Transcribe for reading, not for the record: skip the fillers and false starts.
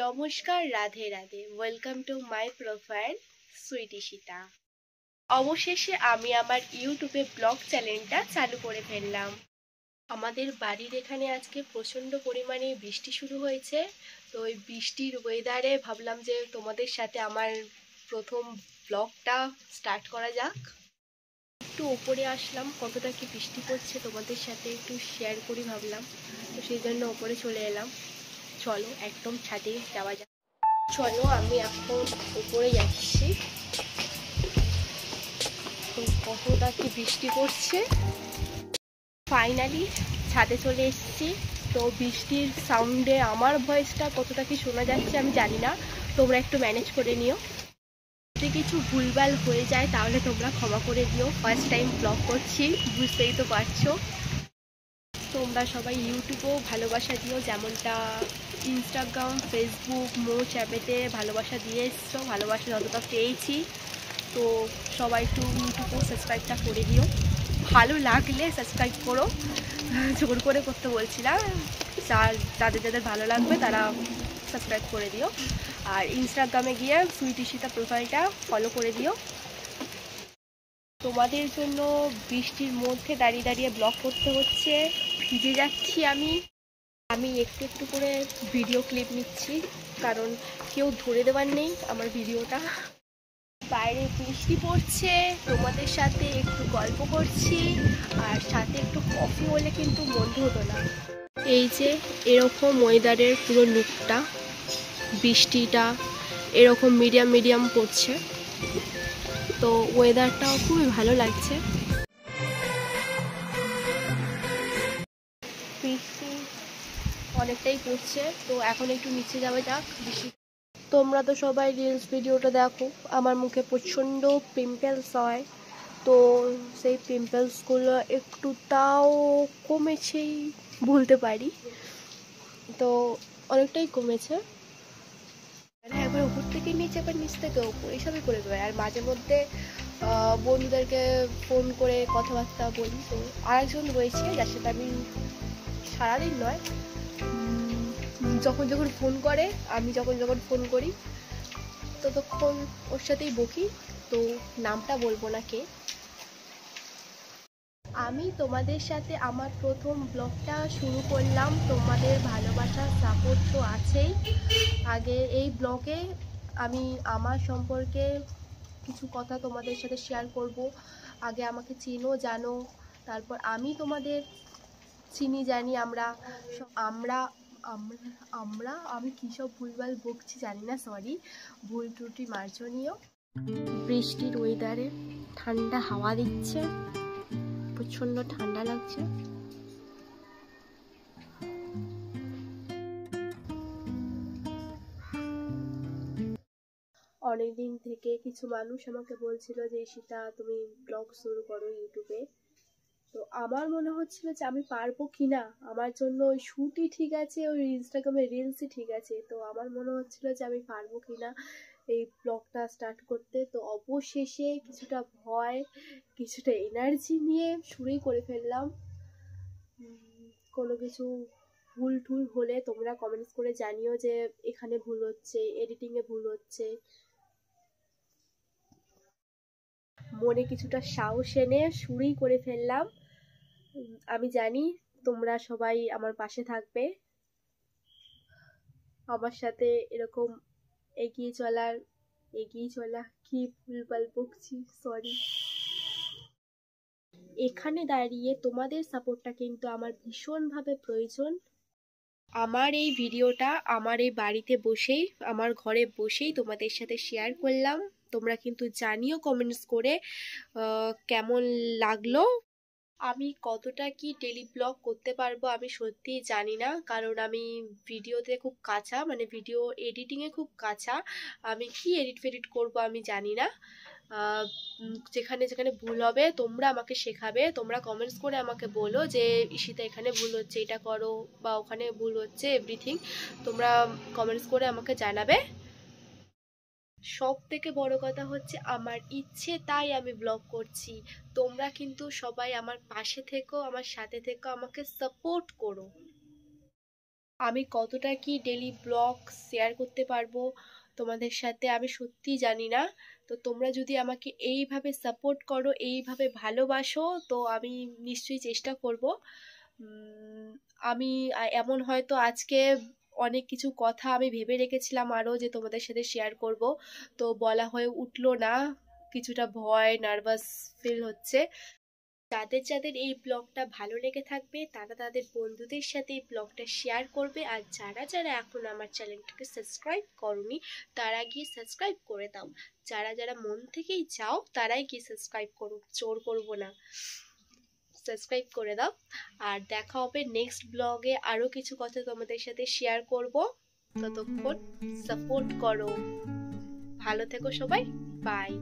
নমস্কার, Radhe Radhe. Welcome to my profile sweet Ishita. অবশেষে আমি আমার ইউটিউবে ব্লগ চ্যানেলটা চালু করে ফেললাম। আমাদের বাড়ির এখানে আজকে প্রচণ্ড পরিমাণে বৃষ্টি শুরু হয়েছে। তো ওই বৃষ্টির ওয়েদারে ভাবলাম যে তোমাদের সাথে আমার প্রথম ব্লগটা স্টার্ট করা যাক। একটু ওপরে আসলাম, কতটা কি বৃষ্টি পড়ছে তোমাদের সাথে একটু শেয়ার করি ভাবলাম। তো সেই জন্য ওপরে চলে এলাম। চলো একদম ছাদে যাওয়া যাক। চলো আমি এখন উপরে যাচ্ছি। তো কতটা কি বৃষ্টি পড়ছে। ফাইনালি ছাদে চলে এসেছি। তো বৃষ্টির সাউন্ডে আমার ভয়েসটা কতটা কি শোনা যাচ্ছে আমি জানি না, তোমরা একটু ম্যানেজ করে নিও। যদি কিছু ভুলভাল হয়ে যায় তাহলে তোমরা ক্ষমা করে দিও। ফার্স্ট টাইম ব্লগ করছি, বুঝতেই তো পারছো। তোমরা সবাই ইউটিউবেও ভালোবাসা দিও, যেমনটা ইনস্টাগ্রাম, ফেসবুক, মোচ অ্যাপেতে ভালোবাসা দিয়ে এসছো, ভালোবাসা যতটা পেয়েছি। তো সবাই একটু ইউটিউবেও সাবস্ক্রাইবটা করে দিও। ভালো লাগলে সাবস্ক্রাইব করো, জোর করে করতে বলছি না। যাদের ভালো লাগবে তারা সাবস্ক্রাইব করে দিও। আর ইনস্টাগ্রামে গিয়ে সুইট ঈশিতা প্রোফাইলটা ফলো করে দিও। তোমাদের জন্য বৃষ্টির মধ্যে দাঁড়িয়ে দাঁড়িয়ে ব্লগ করতে হচ্ছে, ভিজে যাচ্ছি আমি একটু একটু করে ভিডিও ক্লিপ নিচ্ছি, কারণ কেউ ধরে দেওয়ার নেই আমার ভিডিওটা। বাইরে বৃষ্টি পড়ছে, তোমাদের সাথে একটু গল্প করছি, আর সাথে একটু কফি হলে কিন্তু মন্দ হতো না। এই যে এরকম ওয়েদারের পুরো লুকটা, বৃষ্টিটা এরকম মিডিয়াম মিডিয়াম পড়ছে, তো ওয়েদারটাও খুবই ভালো লাগছে। বৃষ্টি অনেকটাই পড়ছে, তো এখন একটু নিচে যাওয়া যাক। বৃষ্টি তোমরা তো সবাই রিলস ভিডিওটা দেখো, আমার মুখে প্রচণ্ড পিম্পলস হয়। তো সেই পিম্পলসগুলো একটু তাও কমেছেই বলতে পারি, তো অনেকটাই কমেছে। একবার উপর থেকে নিচে, আবার নিচ থেকে উপর, এইসবই করে দেয়। আর মাঝে মধ্যে বন্ধুদেরকে ফোন করে কথাবার্তা বলি। তো আরেকজন রয়েছে যার সাথে আমি সারাদিন নয়, যখন যখন ফোন করে, আমি যখন যখন ফোন করি ততক্ষণ ওর সাথেই বকি। তো নামটা বলবো না কে। আমি তোমাদের সাথে আমার প্রথম ব্লগটা শুরু করলাম, তোমাদের ভালোবাসা সাপোর্ট তো আছেই। আগে এই ব্লগে আমি আমার সম্পর্কে কিছু কথা তোমাদের সাথে শেয়ার করব। আগে আমাকে চিনো জানো, তারপর আমি তোমাদের চিনি জানি। আমরা আমরা আমরা আমরা আমি কী সব ভুলভাল বকছি জানি না, সরি, ভুল ত্রুটি মার্জনীয়। বৃষ্টির ওয়েদারে ঠান্ডা হাওয়া দিচ্ছে, প্রচণ্ড ঠান্ডা লাগছে। অনেকদিন থেকে কিছু মানুষ আমাকে বলছিল যে ঈশিতা তুমি ব্লগ শুরু করো ইউটিউবে। তো আমার মনে হচ্ছিল যে আমি পারবো কি না, আমার জন্য ওই শ্যুটই ঠিক আছে, ওই ইনস্টাগ্রামে রিলসই ঠিক আছে। তো আমার মনে হচ্ছিল যে আমি পারবো কি না এই ব্লগটা স্টার্ট করতে। তো অবশেষে কিছুটা ভয়, কিছুটা এনার্জি নিয়ে শুরুই করে ফেললাম। কোনো কিছু ভুল টুল হলে তোমরা কমেন্টস করে জানিও যে এখানে ভুল হচ্ছে, এডিটিংয়ে ভুল হচ্ছে। মনে কিছুটা সাহস এনে শুরুই করে ফেললাম। আমি জানি তোমরা সবাই আমার পাশে থাকবে, আমার সাথে এরকম এগিয়ে চলা কি ভুলভাল বকছি, সরি। এখানে দাঁড়িয়ে তোমাদের সাপোর্টটা কিন্তু আমার ভীষণভাবে প্রয়োজন। আমার এই ভিডিওটা আমার এই বাড়িতে বসেই, আমার ঘরে বসেই তোমাদের সাথে শেয়ার করলাম। তোমরা কিন্তু জানিও কমেন্টস করে কেমন লাগলো। আমি কতটা কি ডেলি ব্লগ করতে পারবো আমি সত্যিই জানি না, কারণ আমি ভিডিওতে খুব কাঁচা, মানে ভিডিও এডিটিংয়ে খুব কাঁচা। আমি কি এডিট ফেডিট করবো আমি জানি না। যেখানে যেখানে ভুল হবে তোমরা আমাকে শেখাবে, তোমরা কমেন্টস করে আমাকে বলো যে ঈশিতা এখানে ভুল হচ্ছে, এটা করো, বা ওখানে ভুল হচ্ছে, এভরিথিং তোমরা কমেন্টস করে আমাকে জানাবে। সব থেকে বড় কথা হচ্ছে আমার ইচ্ছে, তাই আমি ব্লগ করছি। তোমরা কিন্তু সবাই আমার পাশে থেকো, আমার সাথে থেকো, আমাকে সাপোর্ট করো। আমি কতটা কি ডেলি ব্লগ শেয়ার করতে পারবো তোমাদের সাথে আমি সত্যিই জানি না। তো তোমরা যদি আমাকে এইভাবে সাপোর্ট করো, এইভাবে ভালোবাসো, তো আমি নিশ্চয়ই চেষ্টা করব। আমি এমন হয়তো আজকে অনেক কিছু কথা আমি ভেবে রেখেছিলাম আরও যে তোমাদের সাথে শেয়ার করব, তো বলা হয়ে উঠলো না। কিছুটা ভয়, নার্ভাস ফিল হচ্ছে। যাদের যাদের এই ব্লগটা ভালো লেগে থাকবে তারা তাদের বন্ধুদের সাথে এই ব্লগটা শেয়ার করবে, আর যারা যারা এখন আমার চ্যানেলটাকে সাবস্ক্রাইব করনি তারা গিয়ে সাবস্ক্রাইব করে দাও। যারা যারা মন থেকেই চাও তারাই গিয়ে সাবস্ক্রাইব করো, জোর করবো না, সাবস্ক্রাইব করে দাও। আর দেখা হবে নেক্সট ব্লগে, আরও কিছু কথা তোমাদের সাথে শেয়ার করব। ততক্ষণ সাপোর্ট করো, ভালো থেকো সবাই, বাই।